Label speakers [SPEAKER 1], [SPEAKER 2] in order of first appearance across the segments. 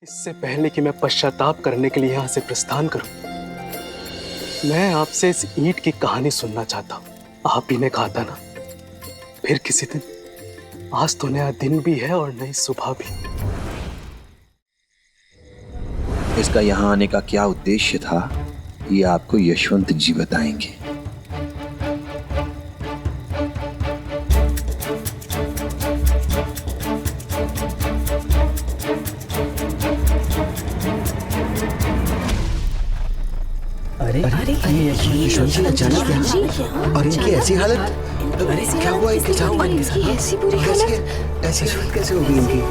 [SPEAKER 1] इससे पहले कि मैं पश्चाताप करने के लिए यहाँ से प्रस्थान करूं, मैं आपसे इस ईंट की कहानी सुनना चाहता हूं। आप ही ने कहा था ना, फिर किसी दिन। आज तो नया दिन भी है और नई सुबह भी।
[SPEAKER 2] इसका यहाँ आने का क्या उद्देश्य था, ये आपको यशवंत जी बताएंगे।
[SPEAKER 3] अरे ये यशवंत जी अचानक यहाँ और इनकी ऐसी हालत। अरे क्या हुआ इनके साथ?
[SPEAKER 4] इनकी ऐसी बुरी हालत।
[SPEAKER 3] ऐसी हालत कैसे होगी इनकी?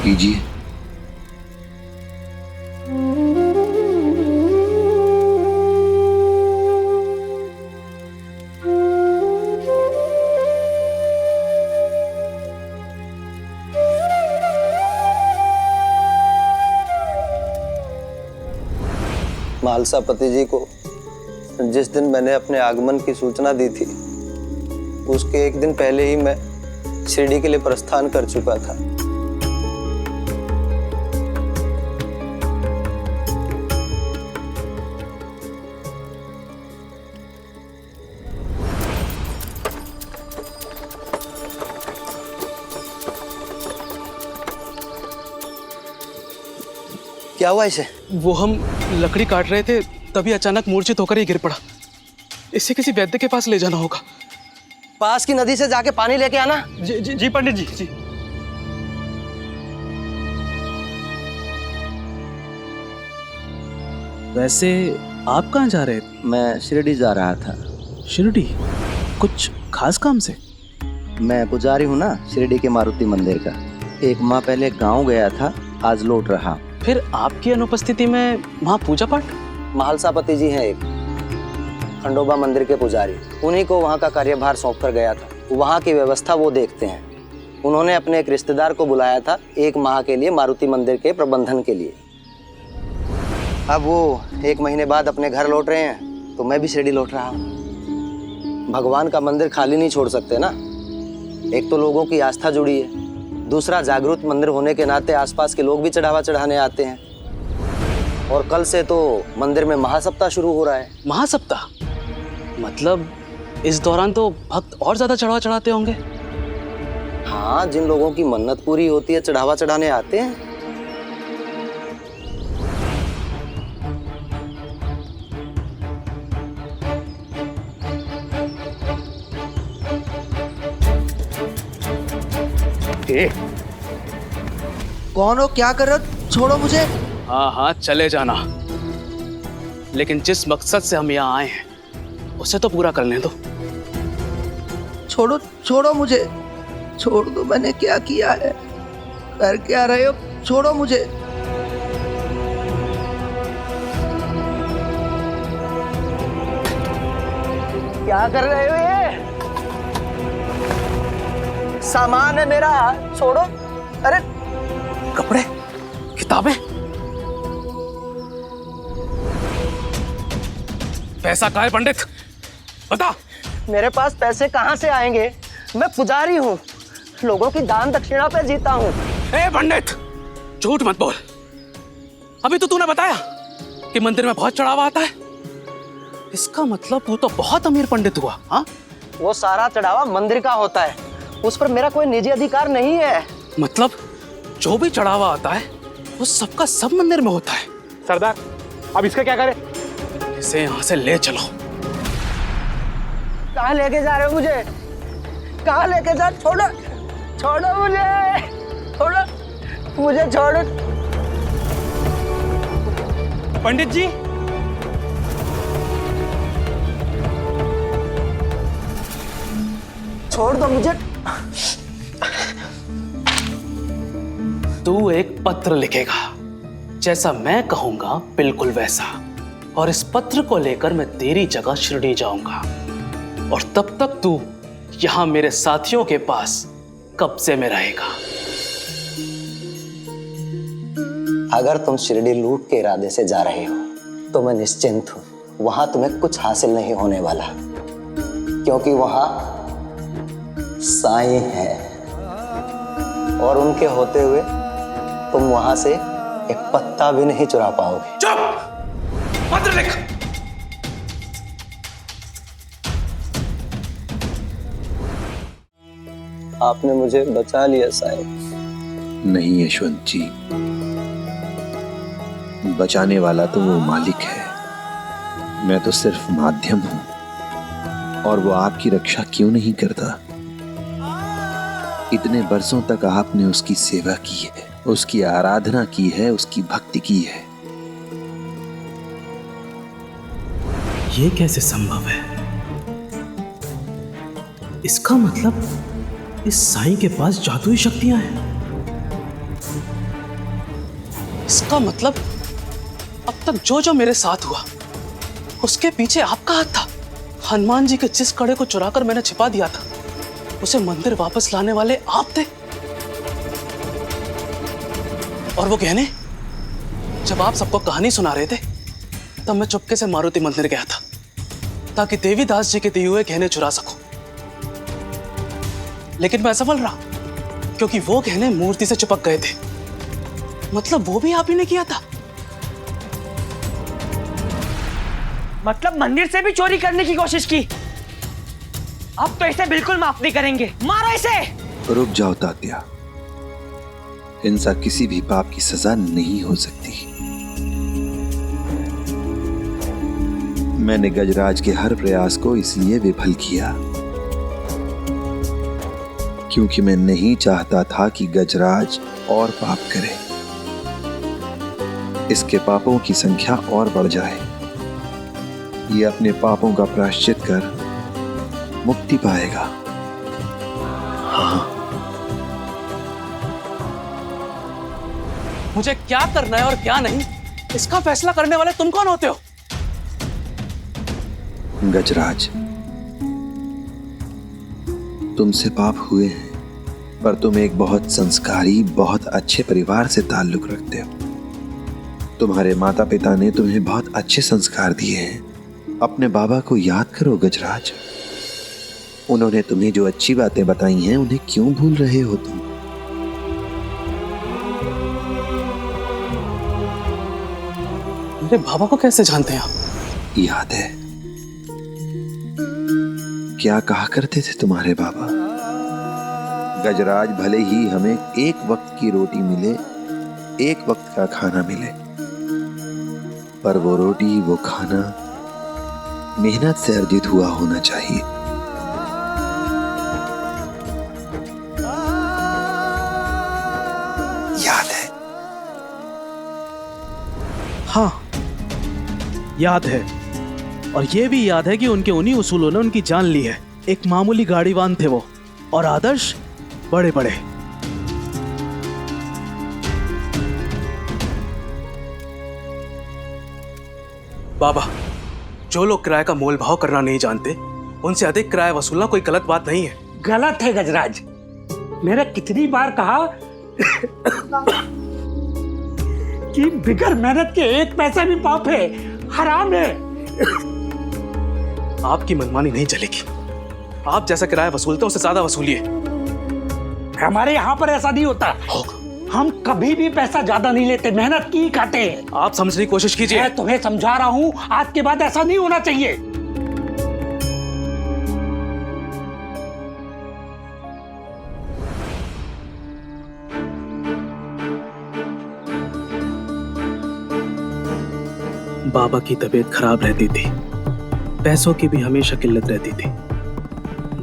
[SPEAKER 2] कीजिए।
[SPEAKER 5] महालसापति जी को जिस दिन मैंने अपने आगमन की सूचना दी थी, उसके एक दिन पहले ही मैं शिरडी के लिए प्रस्थान कर चुका था। क्या हुआ इसे?
[SPEAKER 1] वो हम लकड़ी काट रहे थे, तभी अचानक मूर्छित होकर ही गिर पड़ा। इसे किसी वैद्य के पास ले जाना होगा।
[SPEAKER 5] पास की नदी से जाके पानी लेके आना।
[SPEAKER 1] जी पंडित जी। जी वैसे आप कहाँ जा रहे थे?
[SPEAKER 5] मैं शिरडी जा रहा था।
[SPEAKER 1] शिरडी? कुछ खास काम से?
[SPEAKER 5] मैं पुजारी हूँ ना शिरडी के मारुति मंदिर का। एक माह पहले गांव गया था, आज लौट रहा।
[SPEAKER 1] फिर आपकी अनुपस्थिति में वहाँ पूजा पाठ?
[SPEAKER 5] महालसापति जी हैं एक खंडोबा मंदिर के पुजारी, उन्हीं को वहाँ का कार्यभार सौंप कर गया था। वहाँ की व्यवस्था वो देखते हैं। उन्होंने अपने एक रिश्तेदार को बुलाया था एक माह के लिए मारुति मंदिर के प्रबंधन के लिए। अब वो एक महीने बाद अपने घर लौट रहे हैं, तो मैं भी शिरडी लौट रहा हूँ। भगवान का मंदिर खाली नहीं छोड़ सकते ना। एक तो लोगों की आस्था जुड़ी है, दूसरा जागृत मंदिर होने के नाते आसपास के लोग भी चढ़ावा चढ़ाने आते हैं। और कल से तो मंदिर में महासप्ताह शुरू हो रहा है।
[SPEAKER 1] महासप्ताह? मतलब इस दौरान तो भक्त और ज्यादा चढ़ावा चढ़ाते होंगे।
[SPEAKER 5] हाँ, जिन लोगों की मन्नत पूरी होती है चढ़ावा चढ़ाने आते हैं।
[SPEAKER 3] कौन हो? क्या कर रहे हो? छोड़ो मुझे।
[SPEAKER 1] हाँ चले जाना, लेकिन जिस मकसद से हम यहाँ आए हैं उसे तो पूरा करने दो।
[SPEAKER 3] छोड़ो मुझे। छोड़ दो, मैंने क्या किया है? कर क्या रहे हो? छोड़ो मुझे।
[SPEAKER 5] क्या कर रहे हो? ये सामान है मेरा, छोड़ो। अरे
[SPEAKER 1] कपड़े, किताबें, पैसा कहाँ है पंडित? बता।
[SPEAKER 5] मेरे पास पैसे कहाँ से आएंगे? मैं पुजारी हूँ, लोगों की दान दक्षिणा पे जीता हूँ।
[SPEAKER 1] ए पंडित, झूठ मत बोल। अभी तो तूने बताया कि मंदिर में बहुत चढ़ावा आता है। इसका मतलब वो तो बहुत अमीर पंडित हुआ। हाँ,
[SPEAKER 5] वो सारा चढ़ावा मंदिर का होता है, उस पर मेरा कोई निजी अधिकार नहीं है।
[SPEAKER 1] मतलब जो भी चढ़ावा आता है वो सबका सब मंदिर में होता है।
[SPEAKER 6] सरदार, अब इसका क्या करें?
[SPEAKER 1] इसे यहाँ से ले चलो।
[SPEAKER 5] कहाँ लेके जा रहे हो मुझे? कहाँ लेके जा? छोड़ो, छोड़ो मुझे, छोड़ो मुझे, छोड़ो।
[SPEAKER 1] पंडित जी,
[SPEAKER 5] छोड़ दो मुझे।
[SPEAKER 1] तू एक पत्र लिखेगा, जैसा मैं कहूंगा बिल्कुल वैसा, और इस पत्र को लेकर मैं तेरी जगह शिरडी जाऊंगा, और तब तक तू यहां मेरे साथियों के पास कब्जे में रहेगा।
[SPEAKER 5] अगर तुम शिरडी लूट के इरादे से जा रहे हो तो मैं निश्चिंत हूं, वहां तुम्हें कुछ हासिल नहीं होने वाला, क्योंकि वहां साईं है, और उनके होते हुए तुम वहां से एक पत्ता भी नहीं चुरा पाओगे।
[SPEAKER 1] चुप! पत्र लिख।
[SPEAKER 5] आपने मुझे बचा लिया साईं।
[SPEAKER 2] नहीं यशवंत जी, बचाने वाला तो वो मालिक है, मैं तो सिर्फ माध्यम हूं। और वो आपकी रक्षा क्यों नहीं करता? इतने बरसों तक आपने उसकी सेवा की है, उसकी आराधना की है, उसकी भक्ति की है।
[SPEAKER 1] ये कैसे संभव है? इसका मतलब इस साईं के पास जादुई शक्तियां हैं। इसका मतलब अब तक जो जो मेरे साथ हुआ उसके पीछे आपका हाथ था। हनुमान जी के जिस कड़े को चुराकर मैंने छिपा दिया था, उसे मंदिर वापस लाने वाले आप थे। और वो गहने, जब आप सबको कहानी सुना रहे थे तब मैं चुपके से मारुति मंदिर गया था, ताकि देवीदास जी के दिए हुए गहने चुरा सकूं। लेकिन मैं असफल रहा, क्योंकि वो गहने मूर्ति से चिपक गए थे। मतलब वो भी आप ही ने किया था?
[SPEAKER 7] मतलब मंदिर से भी चोरी करने की कोशिश की? अब तो इसे बिल्कुल माफ नहीं करेंगे, मारो इसे।
[SPEAKER 2] रुक जाओ तात्या, हिंसा किसी भी पाप की सजा नहीं हो सकती। मैंने गजराज के हर प्रयास को इसलिए विफल किया क्योंकि मैं नहीं चाहता था कि गजराज और पाप करे, इसके पापों की संख्या और बढ़ जाए। ये अपने पापों का प्रायश्चित कर मुक्ति पाएगा। हाँ,
[SPEAKER 1] मुझे क्या करना है और क्या नहीं, इसका फैसला करने वाले तुम कौन होते हो?
[SPEAKER 2] गजराज, तुमसे पाप हुए हैं, पर तुम एक बहुत संस्कारी, बहुत अच्छे परिवार से ताल्लुक रखते हो। तुम्हारे माता पिता ने तुम्हें बहुत अच्छे संस्कार दिए हैं। अपने बाबा को याद करो गजराज, उन्होंने तुम्हें जो अच्छी बातें बताई हैं उन्हें क्यों भूल रहे हो तुम?
[SPEAKER 1] मेरे बाबा को कैसे जानते हैं आप?
[SPEAKER 2] याद है क्या कहा करते थे तुम्हारे बाबा? गजराज, भले ही हमें एक वक्त की रोटी मिले, एक वक्त का खाना मिले, पर वो रोटी, वो खाना मेहनत से अर्जित हुआ होना चाहिए। याद है?
[SPEAKER 8] हाँ, याद है। और ये भी याद है कि उनके उन्हीं उसूलों ने उनकी जान ली है। एक मामूली गाड़ीवान थे वो, और आदर्श बड़े बड़े।
[SPEAKER 1] बाबा, जो लोग किराए का मोल भाव करना नहीं जानते, उनसे अधिक किराया वसूलना कोई गलत बात नहीं है।
[SPEAKER 9] गलत है गजराज। मैंने कितनी बार कहा कि बिगर मेहनत के एक पैसा भी पाप है, हराम है।
[SPEAKER 1] आपकी मनमानी नहीं चलेगी। आप जैसा किराया वसूलते हैं उससे ज्यादा वसूलिए।
[SPEAKER 9] हमारे यहाँ पर ऐसा नहीं होता। हम कभी भी पैसा ज्यादा नहीं लेते, मेहनत की खाते हैं।
[SPEAKER 1] आप समझने की कोशिश कीजिए।
[SPEAKER 9] मैं तुम्हें समझा रहा हूँ, आज के बाद ऐसा नहीं होना चाहिए।
[SPEAKER 8] बाबा की तबीयत खराब रहती थी, पैसों की भी हमेशा किल्लत रहती थी।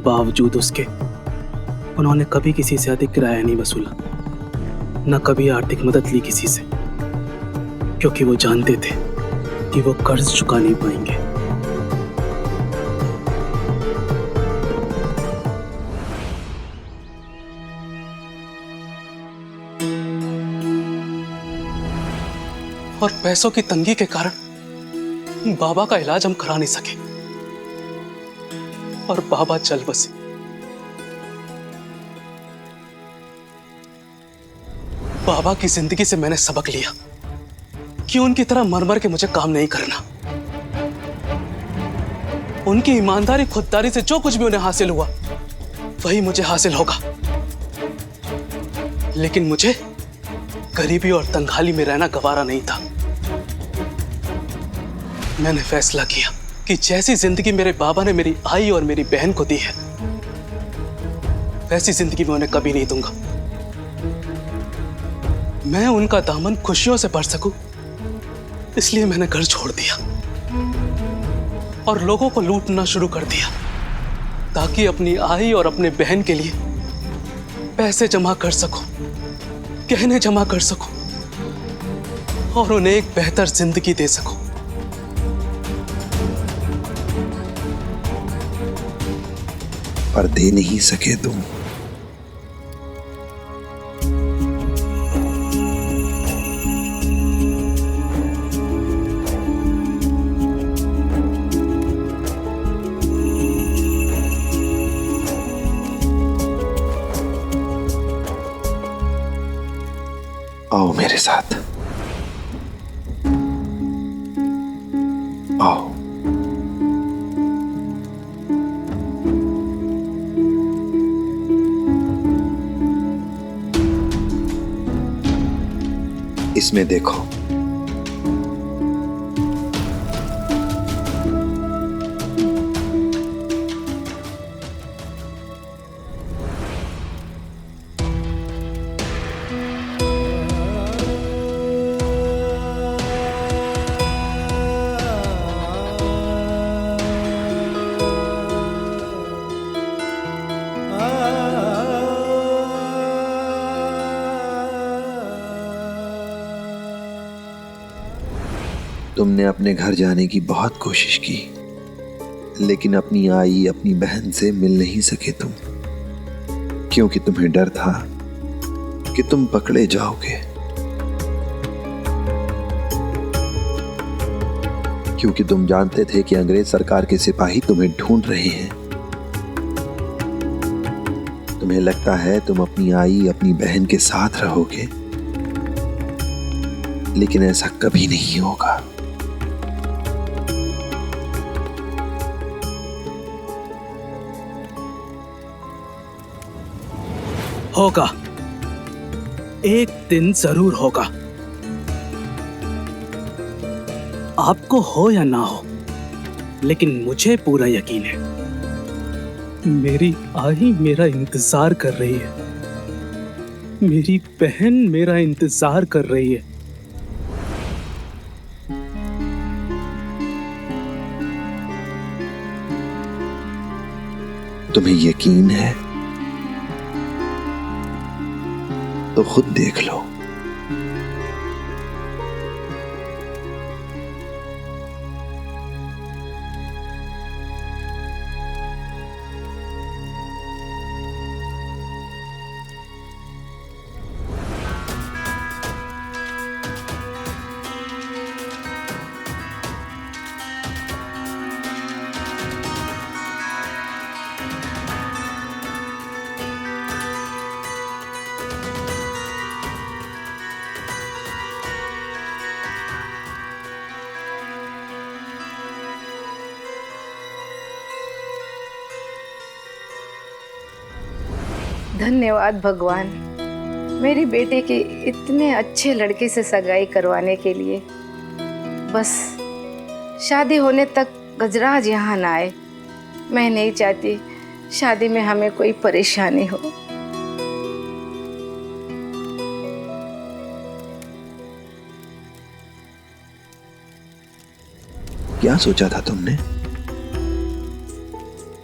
[SPEAKER 8] बावजूद उसके उन्होंने कभी किसी से अधिक किराया नहीं वसूला, न कभी आर्थिक मदद ली किसी से, क्योंकि वो जानते थे कि वो कर्ज चुका नहीं पाएंगे।
[SPEAKER 1] और पैसों की तंगी के कारण बाबा का इलाज हम करा नहीं सके और बाबा चल बसे। बाबा की जिंदगी से मैंने सबक लिया कि उनकी तरह मर मर के मुझे काम नहीं करना। उनकी ईमानदारी खुददारी से जो कुछ भी उन्हें हासिल हुआ वही मुझे हासिल होगा, लेकिन मुझे गरीबी और तंगहाली में रहना गवारा नहीं था। मैंने फैसला किया कि जैसी जिंदगी मेरे बाबा ने मेरी आई और मेरी बहन को दी है, वैसी जिंदगी मैं उन्हें कभी नहीं दूंगा। मैं उनका दामन खुशियों से भर सकूं, इसलिए मैंने घर छोड़ दिया और लोगों को लूटना शुरू कर दिया, ताकि अपनी आई और अपने बहन के लिए पैसे जमा कर सकूं, गहने जमा कर सकूं और उन्हें एक बेहतर जिंदगी दे सकूं।
[SPEAKER 2] पर दे नहीं सके तुम। आओ मेरे साथ, आओ। इसमें देखो, तुमने अपने घर जाने की बहुत कोशिश की, लेकिन अपनी आई, अपनी बहन से मिल नहीं सके तुम, क्योंकि तुम्हें डर था कि तुम पकड़े जाओगे, क्योंकि तुम जानते थे कि अंग्रेज सरकार के सिपाही तुम्हें ढूंढ रहे हैं। तुम्हें लगता है तुम अपनी आई, अपनी बहन के साथ रहोगे, लेकिन ऐसा कभी नहीं होगा।
[SPEAKER 8] होगा, एक दिन जरूर होगा। आपको हो या ना हो, लेकिन मुझे पूरा यकीन है। मेरी आई मेरा इंतजार कर रही है, मेरी बहन मेरा इंतजार कर रही है।
[SPEAKER 2] तुम्हें यकीन है तो खुद देख लो।
[SPEAKER 4] धन्यवाद भगवान, मेरी बेटे की इतने अच्छे लड़के से सगाई करवाने के लिए। बस शादी होने तक गजराज यहाँ ना आए। मैं नहीं चाहती शादी में हमें कोई परेशानी हो।
[SPEAKER 2] क्या सोचा था तुमने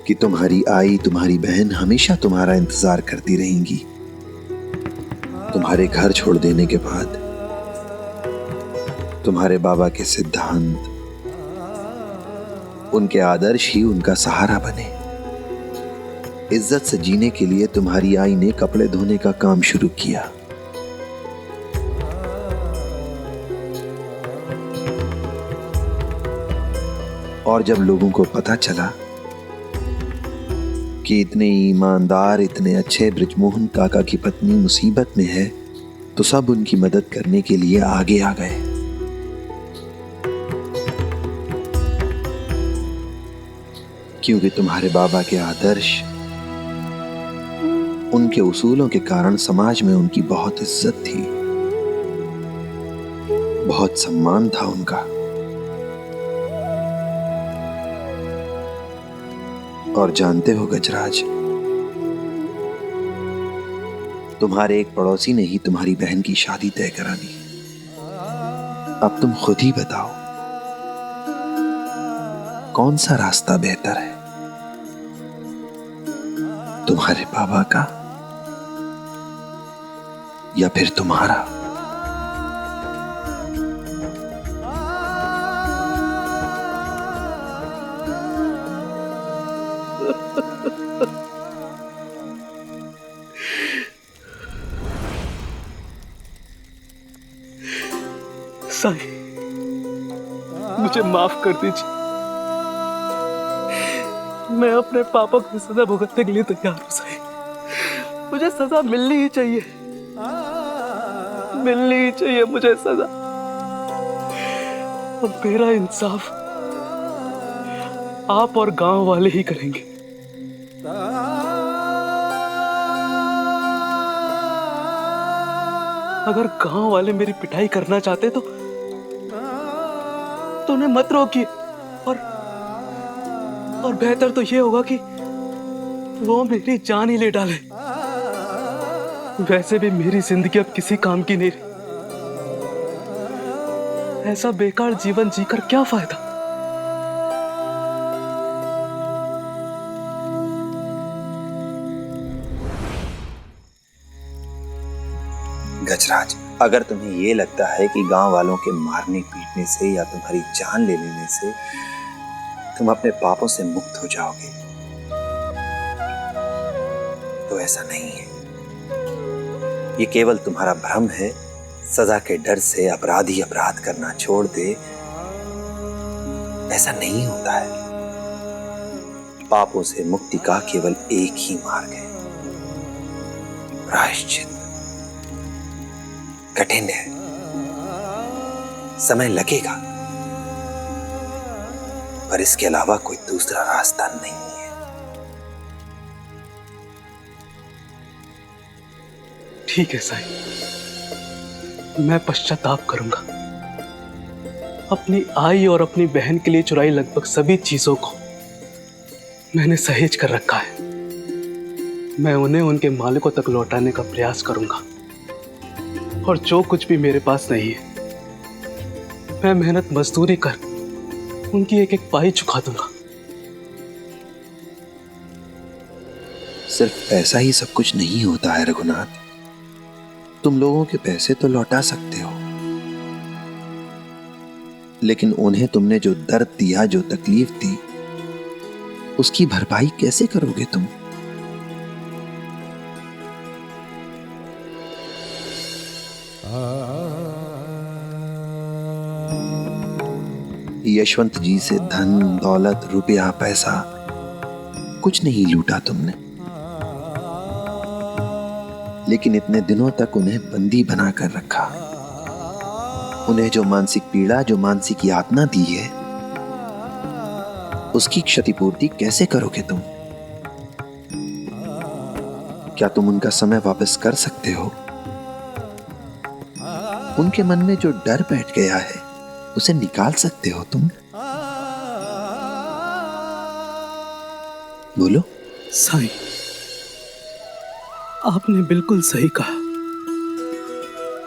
[SPEAKER 2] कि तुम्हारी आई, तुम्हारी बहन हमेशा तुम्हारा इंतजार करती रहेंगी? तुम्हारे घर छोड़ देने के बाद तुम्हारे बाबा के सिद्धांत, उनके आदर्श ही उनका सहारा बने। इज्जत से जीने के लिए तुम्हारी आई ने कपड़े धोने का काम शुरू किया। और जब लोगों को पता चला कि इतने ईमानदार, इतने अच्छे बृजमोहन काका की पत्नी मुसीबत में है, तो सब उनकी मदद करने के लिए आगे आ गए। क्योंकि तुम्हारे बाबा के आदर्श, उनके उसूलों के कारण समाज में उनकी बहुत इज्जत थी, बहुत सम्मान था उनका। और जानते हो गजराज, तुम्हारे एक पड़ोसी ने ही तुम्हारी बहन की शादी तय करा दी। अब तुम खुद ही बताओ, कौन सा रास्ता बेहतर है, तुम्हारे बाबा का या फिर तुम्हारा?
[SPEAKER 8] साईं, मुझे माफ कर दीजिए। मैं अपने पापा को सजा भुगतने के लिए तैयार हूं साईं। मुझे सजा मिलनी ही चाहिए, मिलनी ही चाहिए मुझे सजा। अब मेरा इंसाफ आप और गांव वाले ही करेंगे। अगर गांव वाले मेरी पिटाई करना चाहते तो उन्हें मत रोकिए, और बेहतर तो ये होगा कि वो मेरी जान ही ले डाले। वैसे भी मेरी जिंदगी अब किसी काम की नहीं रही। ऐसा बेकार जीवन जीकर क्या फायदा?
[SPEAKER 2] गजराज, अगर तुम्हें यह लगता है कि गांव वालों के मारने पीटने से या तुम्हारी जान ले लेने से तुम अपने पापों से मुक्त हो जाओगे, तो ऐसा नहीं है। ये केवल तुम्हारा भ्रम है। सजा के डर से अपराधी अपराध करना छोड़ दे, ऐसा नहीं होता है। पापों से मुक्ति का केवल एक ही मार्ग है, प्रायश्चित। कठिन है, समय लगेगा, पर इसके अलावा कोई दूसरा रास्ता नहीं है।
[SPEAKER 8] ठीक है साईं, मैं पश्चाताप करूंगा। अपनी आई और अपनी बहन के लिए चुराई लगभग सभी चीजों को मैंने सहेज कर रखा है। मैं उन्हें उनके मालिकों तक लौटाने का प्रयास करूंगा, और जो कुछ भी मेरे पास नहीं है, मैं मेहनत मजदूरी कर उनकी एक एक पाई चुका दूंगा।
[SPEAKER 2] सिर्फ पैसा ही सब कुछ नहीं होता है रघुनाथ। तुम लोगों के पैसे तो लौटा सकते हो, लेकिन उन्हें तुमने जो दर्द दिया, जो तकलीफ दी, उसकी भरपाई कैसे करोगे तुम? यशवंत जी से धन, दौलत, रुपया, पैसा कुछ नहीं लूटा तुमने, लेकिन इतने दिनों तक उन्हें बंदी बनाकर रखा। उन्हें जो मानसिक पीड़ा, जो मानसिक यातना दी है, उसकी क्षतिपूर्ति कैसे करोगे तुम? क्या तुम उनका समय वापस कर सकते हो? उनके मन में जो डर बैठ गया है, उसे निकाल सकते हो तुम? बोलो।
[SPEAKER 8] साईं, आपने बिल्कुल सही कहा।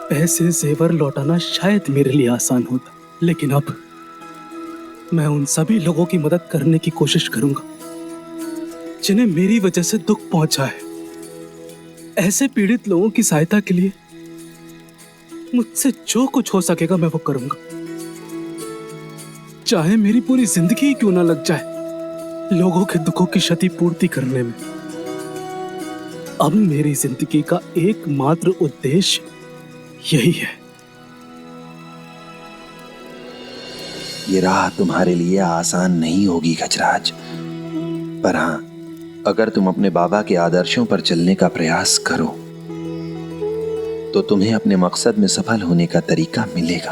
[SPEAKER 8] पैसे जेवर लौटाना शायद मेरे लिए आसान होता, लेकिन अब मैं उन सभी लोगों की मदद करने की कोशिश करूंगा जिन्हें मेरी वजह से दुख पहुंचा है। ऐसे पीड़ित लोगों की सहायता के लिए मुझसे जो कुछ हो सकेगा मैं वो करूंगा, चाहे मेरी पूरी जिंदगी ही क्यों ना लग जाए लोगों के दुखों की क्षतिपूर्ति करने में। अब मेरी जिंदगी का एकमात्र उद्देश्य यही है।
[SPEAKER 2] ये राह तुम्हारे लिए आसान नहीं होगी गजराज, पर हाँ, अगर तुम अपने बाबा के आदर्शों पर चलने का प्रयास करो तो तुम्हें अपने मकसद में सफल होने का तरीका मिलेगा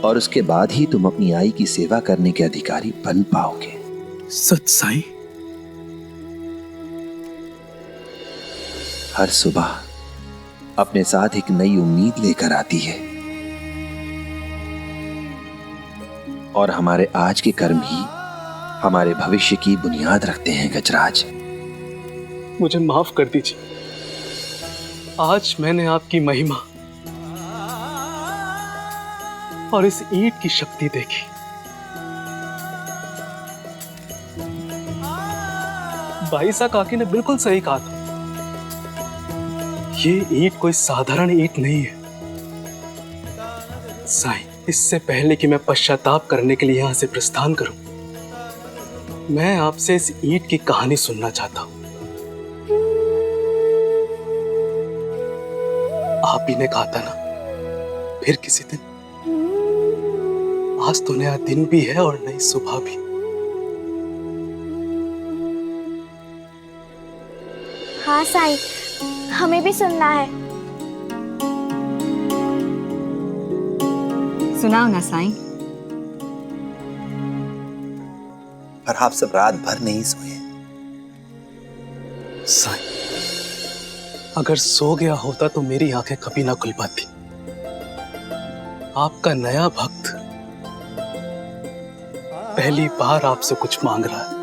[SPEAKER 2] और उसके बाद ही तुम अपनी आई की सेवा करने के अधिकारी बन पाओगे।
[SPEAKER 8] सच साईं।
[SPEAKER 2] हर सुबह अपने साथ एक नई उम्मीद लेकर आती है और हमारे आज के कर्म ही हमारे भविष्य की बुनियाद रखते हैं गजराज।
[SPEAKER 1] मुझे माफ कर दीजिए, आज मैंने आपकी महिमा और इस ईंट की शक्ति देखी। भाई साहब काकी ने बिल्कुल सही कहा था, ये ईंट कोई साधारण ईंट नहीं है। साईं, इससे पहले कि मैं पश्चाताप करने के लिए यहां से प्रस्थान करूं, मैं आपसे इस ईंट की कहानी सुनना चाहता हूं। आप ही ने कहा था ना, फिर किसी दिन। आज तो नया दिन भी है और नई सुबह भी।
[SPEAKER 10] हाँ साईं, हमें भी सुनना है।
[SPEAKER 11] सुनाओ ना साईं।
[SPEAKER 2] पर आप सब रात भर नहीं सोए।
[SPEAKER 1] साईं, अगर सो गया होता तो मेरी आंखें कभी ना खुल पाती। आपका नया भक्त पहली बार आपसे कुछ मांग रहा है।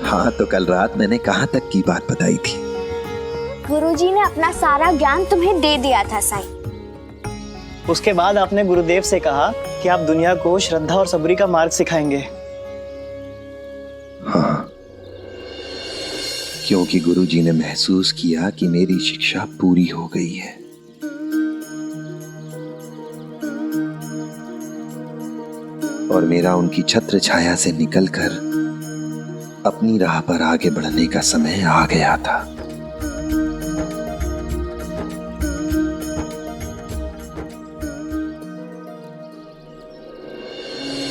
[SPEAKER 2] हाँ, तो कल रात मैंने कहां तक की बात बताई थी?
[SPEAKER 10] गुरुजी ने अपना सारा ज्ञान तुम्हें दे दिया था साईं।
[SPEAKER 12] उसके बाद आपने गुरुदेव से कहा कि आप दुनिया को श्रद्धा और सबरी का मार्ग सिखाएंगे।
[SPEAKER 2] हाँ, क्योंकि गुरुजी ने महसूस किया कि मेरी शिक्षा पूरी हो गई है। और मेरा उनकी छत्र छाया से निकलकर अपनी राह पर आगे बढ़ने का समय आ गया था।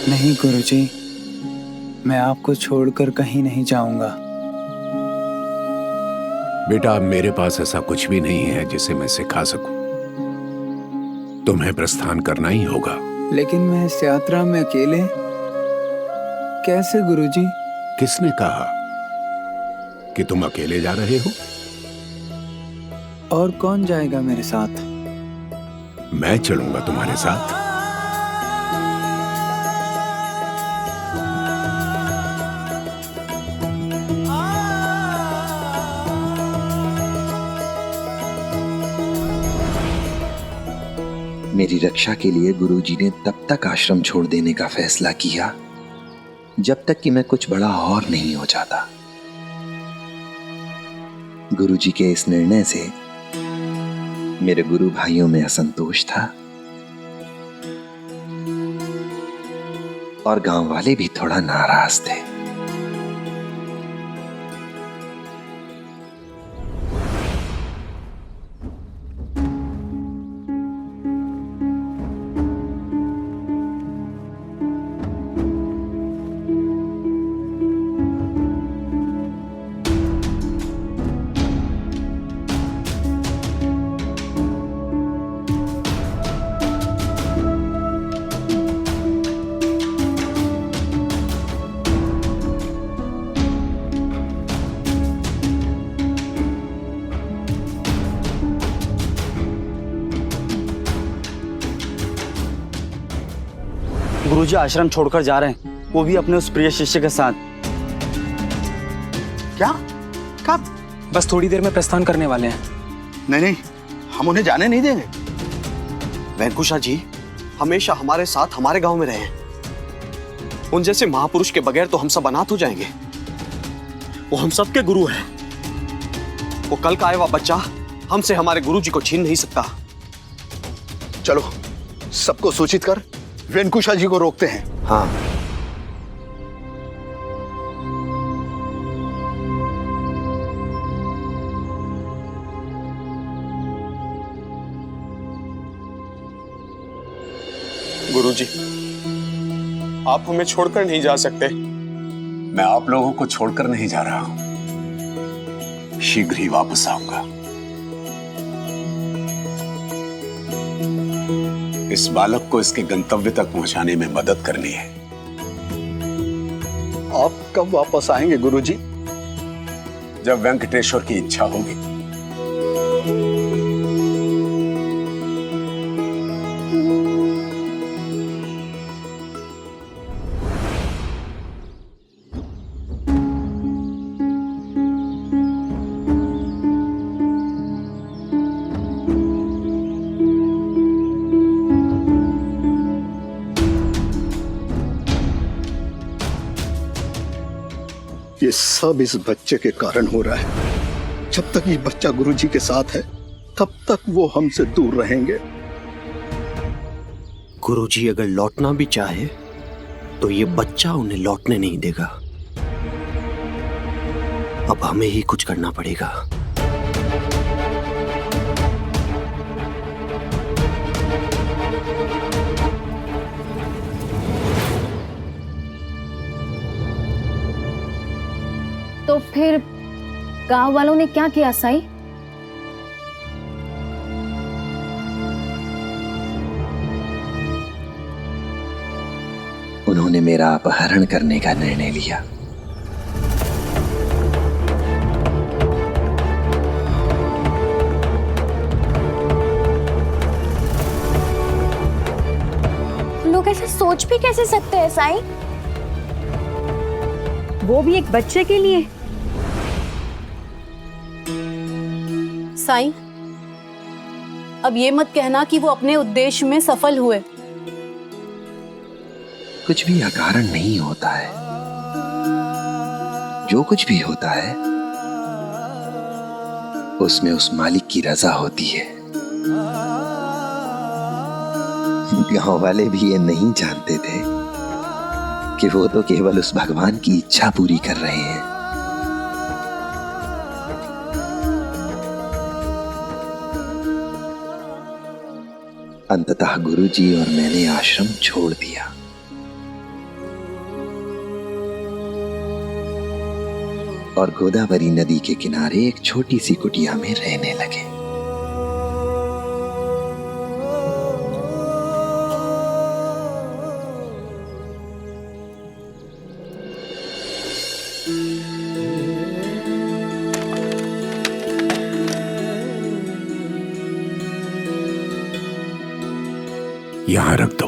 [SPEAKER 13] नहीं गुरुजी, मैं आपको छोड़कर कहीं नहीं जाऊंगा।
[SPEAKER 14] बेटा, अब मेरे पास ऐसा कुछ भी नहीं है जिसे मैं सिखा सकूं। तुम्हें प्रस्थान करना ही होगा।
[SPEAKER 13] लेकिन मैं इस यात्रा में अकेले कैसे गुरुजी?
[SPEAKER 14] किसने कहा कि तुम अकेले जा रहे हो?
[SPEAKER 13] और कौन जाएगा मेरे साथ?
[SPEAKER 14] मैं चलूंगा तुम्हारे साथ।
[SPEAKER 2] मेरी रक्षा के लिए गुरुजी ने तब तक आश्रम छोड़ देने का फैसला किया जब तक कि मैं कुछ बड़ा और नहीं हो जाता। गुरुजी के इस निर्णय से मेरे गुरु भाइयों में असंतोष था और गांव वाले भी थोड़ा नाराज थे।
[SPEAKER 12] गुरुजी आश्रम छोड़कर जा रहे हैं, वो भी अपने उस प्रिय शिष्य के साथ।
[SPEAKER 3] क्या? कब?
[SPEAKER 8] बस थोड़ी देर में प्रस्थान करने वाले हैं।
[SPEAKER 3] नहीं नहीं, हम उन्हें जाने नहीं देंगे। वैंकुशा जी हमेशा हमारे साथ हमारे गांव में रहे हैं। उन जैसे महापुरुष के बगैर तो हम सब अनाथ हो जाएंगे। वो हम सबके गुरु हैं। वो कल का आया हुआ बच्चा हमसे हमारे गुरु जी को छीन नहीं सकता। चलो सबको सूचित कर वेंकुशा जी को रोकते हैं।
[SPEAKER 2] हाँ।
[SPEAKER 3] गुरुजी, आप हमें छोड़कर नहीं जा सकते।
[SPEAKER 14] मैं आप लोगों को छोड़कर नहीं जा रहा हूं, शीघ्र ही वापस आऊंगा। इस बालक को इसके गंतव्य तक पहुंचाने में मदद करनी है।
[SPEAKER 3] आप कब वापस आएंगे गुरुजी?
[SPEAKER 14] जब वेंकटेश्वर की इच्छा होगी।
[SPEAKER 3] ये सब इस बच्चे के कारण हो रहा है। जब तक ये बच्चा गुरुजी के साथ है तब तक वो हमसे दूर रहेंगे।
[SPEAKER 11] गुरुजी अगर लौटना भी चाहे तो ये बच्चा उन्हें लौटने नहीं देगा। अब हमें ही कुछ करना पड़ेगा।
[SPEAKER 15] तो फिर गांव वालों ने क्या किया साईं?
[SPEAKER 2] उन्होंने मेरा अपहरण करने का निर्णय लिया।
[SPEAKER 10] लोग ऐसे सोच भी कैसे सकते हैं साईं?
[SPEAKER 15] वो भी एक बच्चे के लिए?
[SPEAKER 16] साईं, अब ये मत कहना कि वो अपने उद्देश्य में सफल हुए।
[SPEAKER 2] कुछ भी अकारण नहीं होता है। जो कुछ भी होता है उसमें उस मालिक की रजा होती है। गांव वाले भी ये नहीं जानते थे कि वो तो केवल उस भगवान की इच्छा पूरी कर रहे हैं। अंततः गुरुजी और मैंने आश्रम छोड़ दिया। और गोदावरी नदी के किनारे एक छोटी सी कुटिया में रहने लगे।
[SPEAKER 14] यहां रख दो।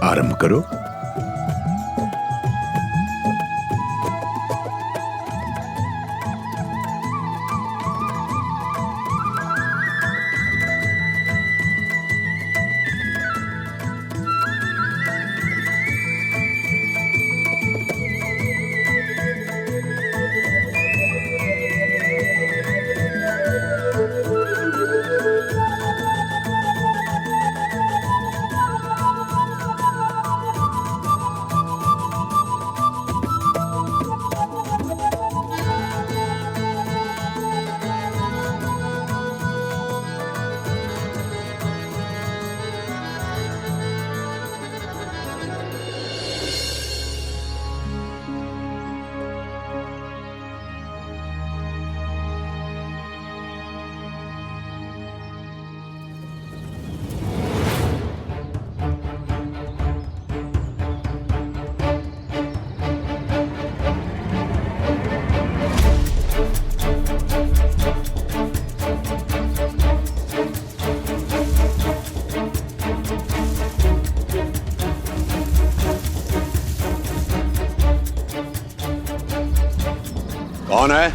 [SPEAKER 14] आरंभ करो। कौन है?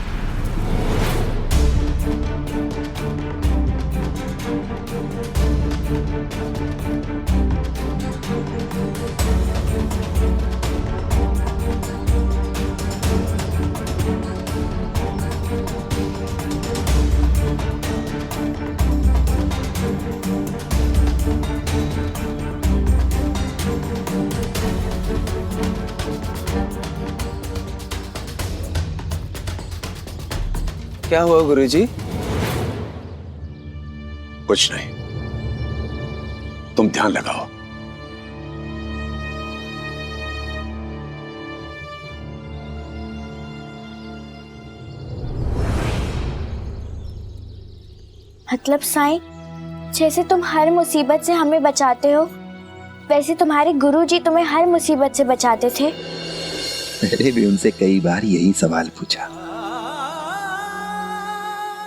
[SPEAKER 13] क्या हुआ गुरुजी?
[SPEAKER 14] कुछ नहीं, तुम ध्यान लगाओ।
[SPEAKER 10] मतलब साईं, जैसे तुम हर मुसीबत से हमें बचाते हो, वैसे तुम्हारे गुरुजी तुम्हें हर मुसीबत से बचाते थे।
[SPEAKER 2] मैंने भी उनसे कई बार यही सवाल पूछा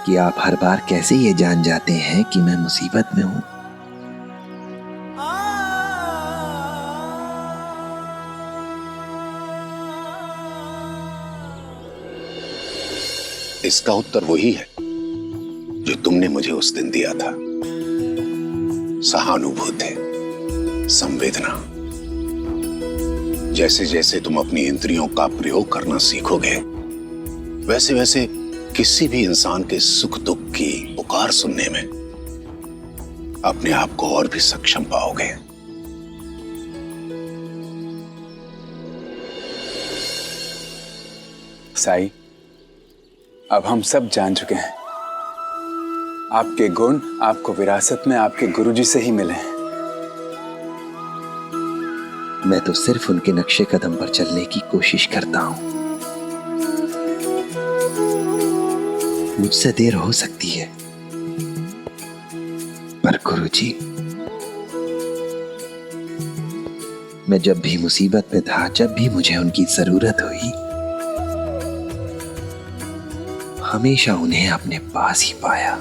[SPEAKER 2] कि आप हर बार कैसे ये जान जाते हैं कि मैं मुसीबत में हूं।
[SPEAKER 14] इसका उत्तर वही है जो तुमने मुझे उस दिन दिया था। सहानुभूति, संवेदना। जैसे जैसे तुम अपनी इंद्रियों का प्रयोग करना सीखोगे, वैसे वैसे किसी भी इंसान के सुख दुख की पुकार सुनने में अपने आप को और भी सक्षम पाओगे।
[SPEAKER 13] साईं, अब हम सब जान चुके हैं, आपके गुण आपको विरासत में आपके गुरुजी से ही मिले हैं।
[SPEAKER 2] मैं तो सिर्फ उनके नक्शे कदम पर चलने की कोशिश करता हूं। मुझसे देर हो सकती है, पर गुरुजी, मैं जब भी मुसीबत में था, जब भी मुझे उनकी जरूरत हुई, हमेशा उन्हें अपने पास ही पाया।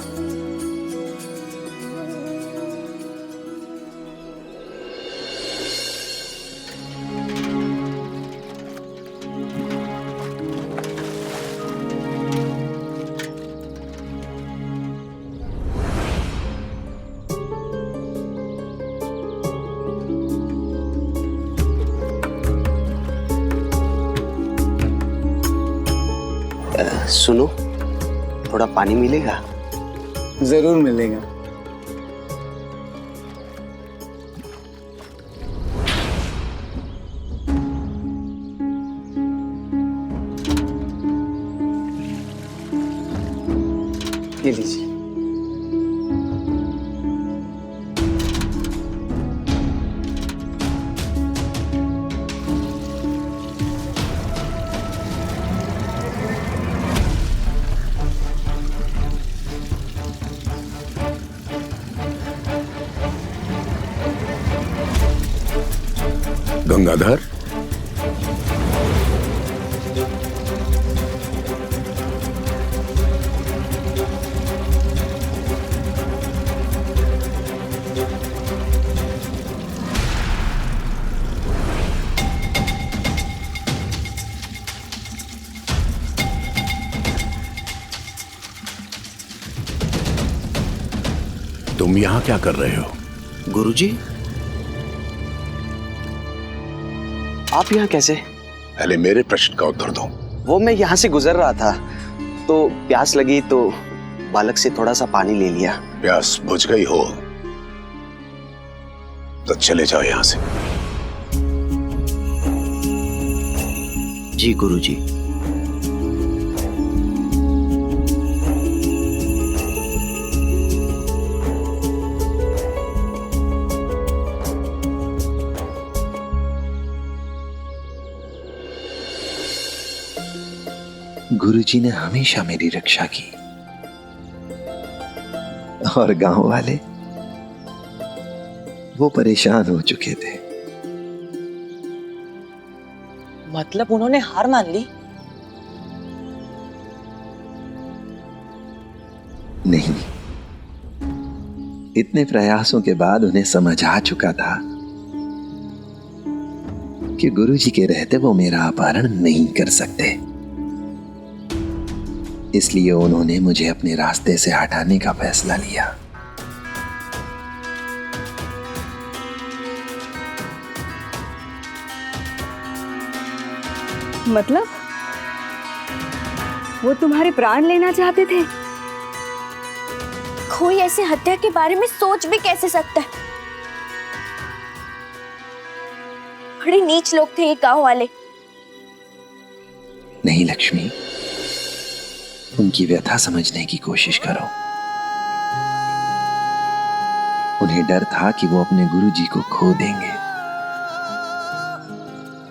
[SPEAKER 3] सुनो, थोड़ा पानी मिलेगा?
[SPEAKER 13] जरूर मिलेगा। ये लीजिए।
[SPEAKER 14] गंगाधर, तुम यहां क्या कर रहे हो?
[SPEAKER 3] गुरुजी, आप यहाँ कैसे?
[SPEAKER 14] पहले मेरे प्रश्न का उत्तर दो।
[SPEAKER 3] वो मैं यहाँ से गुजर रहा था तो प्यास लगी तो बालक से थोड़ा सा पानी ले लिया।
[SPEAKER 14] प्यास बुझ गई हो तो चले जाओ यहाँ से।
[SPEAKER 3] जी गुरुजी।
[SPEAKER 2] गुरुजी ने हमेशा मेरी रक्षा की, और गांव वाले वो परेशान हो चुके थे।
[SPEAKER 7] मतलब उन्होंने हार मान ली?
[SPEAKER 2] नहीं, इतने प्रयासों के बाद उन्हें समझ आ चुका था कि गुरुजी के रहते वो मेरा अपहरण नहीं कर सकते। इसलिए उन्होंने मुझे अपने रास्ते से हटाने का फैसला लिया।
[SPEAKER 15] मतलब वो तुम्हारे प्राण लेना चाहते थे?
[SPEAKER 10] कोई ऐसे हत्या के बारे में सोच भी कैसे सकता है? बड़े नीच लोग थे ये गांव वाले।
[SPEAKER 2] नहीं लक्ष्मी, उनकी व्यथा समझने की कोशिश करो। उन्हें डर था कि वो अपने गुरुजी को खो देंगे।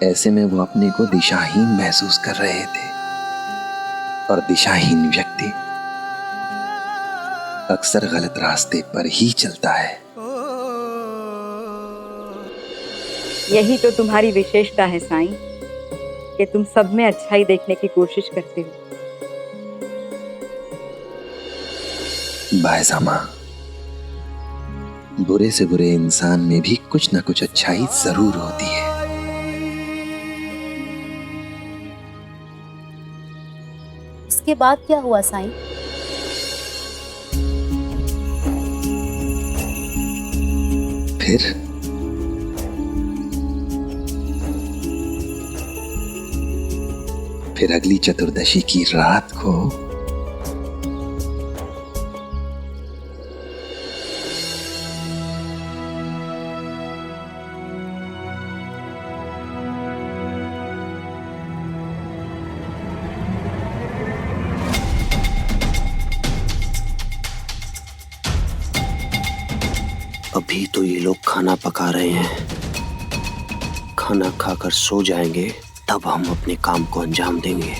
[SPEAKER 2] ऐसे में वो अपने को दिशाहीन महसूस कर रहे थे, और दिशाहीन व्यक्ति अक्सर गलत रास्ते पर ही चलता है।
[SPEAKER 15] यही तो तुम्हारी विशेषता है साईं, कि तुम सब में अच्छाई देखने की कोशिश करते हो।
[SPEAKER 2] बायजामा, बुरे से बुरे इंसान में भी कुछ न कुछ अच्छाई जरूर होती है।
[SPEAKER 16] इसके बाद क्या हुआ साईं?
[SPEAKER 2] फिर अगली चतुर्दशी की रात को
[SPEAKER 11] अभी तो ये लोग खाना पका रहे हैं, खाना खाकर सो जाएंगे, तब हम अपने काम को अंजाम देंगे।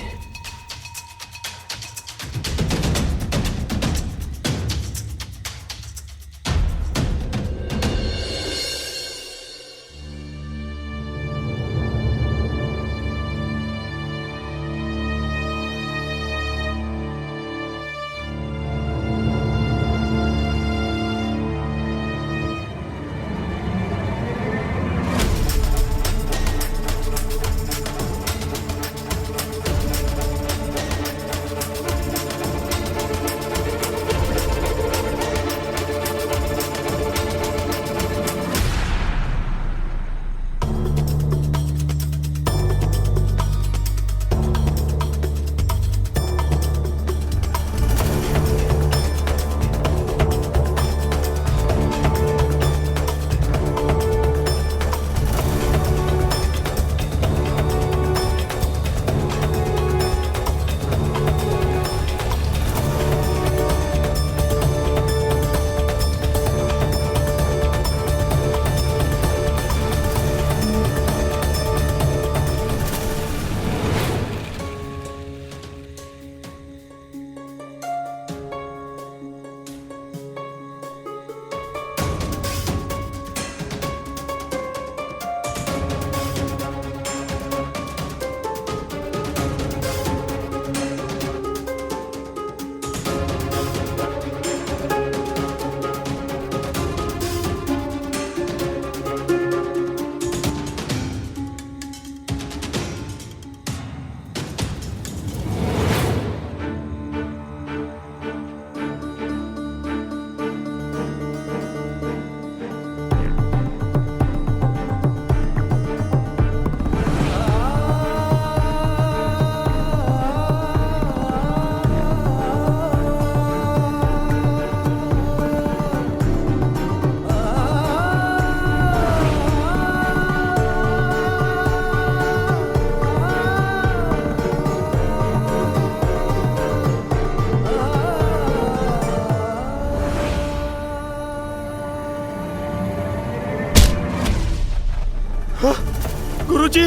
[SPEAKER 3] गुरुजी,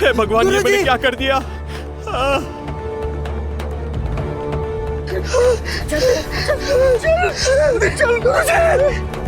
[SPEAKER 3] हे भगवान, ये मैंने क्या कर दिया? चल गुरुजी।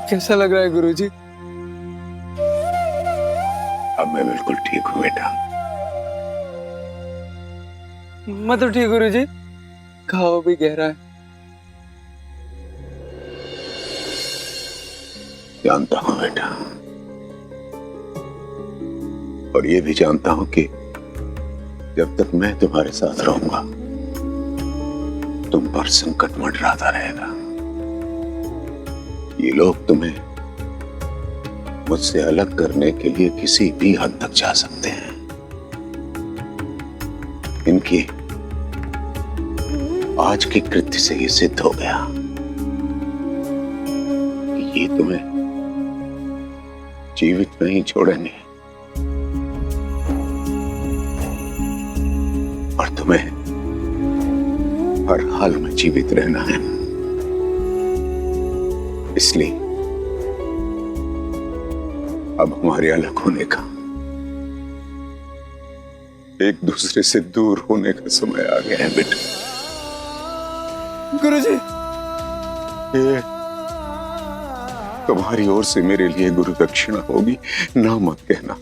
[SPEAKER 13] कैसा लग रहा है गुरुजी?
[SPEAKER 14] अब मैं बिल्कुल ठीक हूं बेटा।
[SPEAKER 13] मैं तो ठीक गुरुजी, घाव भी गहरा है।
[SPEAKER 14] जानता हूं बेटा, और ये भी जानता हूं कि जब तक मैं तुम्हारे साथ रहूंगा तुम पर संकट मंडराता रहेगा। ये लोग तुम्हें मुझसे अलग करने के लिए किसी भी हद तक जा सकते हैं। इनकी आज के कृत्य से ये सिद्ध हो गया कि ये तुम्हें जीवित नहीं छोड़ेंगे और तुम्हें हर हाल में जीवित रहना है। इसलिए अब हमारे अलग होने का, एक दूसरे से दूर होने का समय आ गया है बेटा।
[SPEAKER 13] गुरुजी,
[SPEAKER 14] ये तुम्हारी ओर से मेरे लिए गुरु दक्षिणा होगी, ना मत कहना।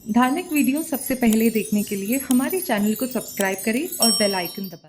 [SPEAKER 17] धार्मिक वीडियो सबसे पहले देखने के लिए हमारे चैनल को सब्सक्राइब करें और बेल आइकन दबाएं।